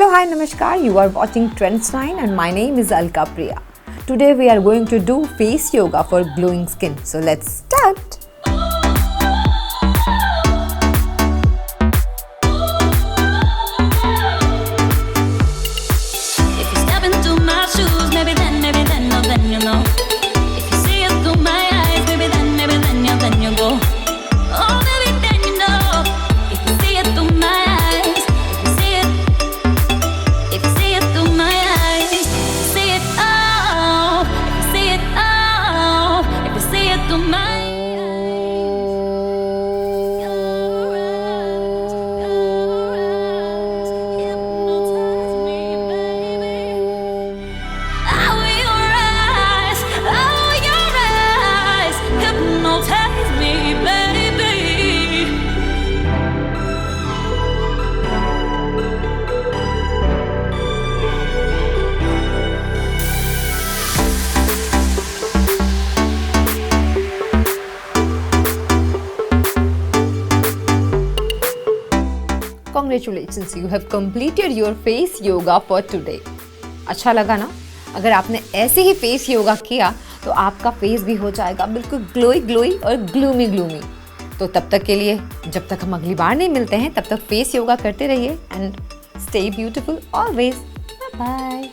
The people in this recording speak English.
Hello, hi, namaskar. You are watching Trends 9 and my name is Alka Priya. Today we are going to do face yoga for glowing skin. So let's start. If you step into my shoes, maybe then, no, then you know. If you see it through my eyes, maybe then you go. Oh, maybe then you know. If you see it through my eyes, if you see it through my eyes, see it all. If you see it all, if you see it through my eyes. Congratulations, you have completed your face yoga for today. अच्छा लगा ना? अगर आपने ऐसे ही face yoga किया तो आपका face भी हो जाएगा बिल्कुल ग्लोई और ग्लूमी। तो तब तक के लिए, जब तक हम अगली बार नहीं मिलते हैं, तब तक फेस योगा करते रहिए and stay beautiful always. Bye bye.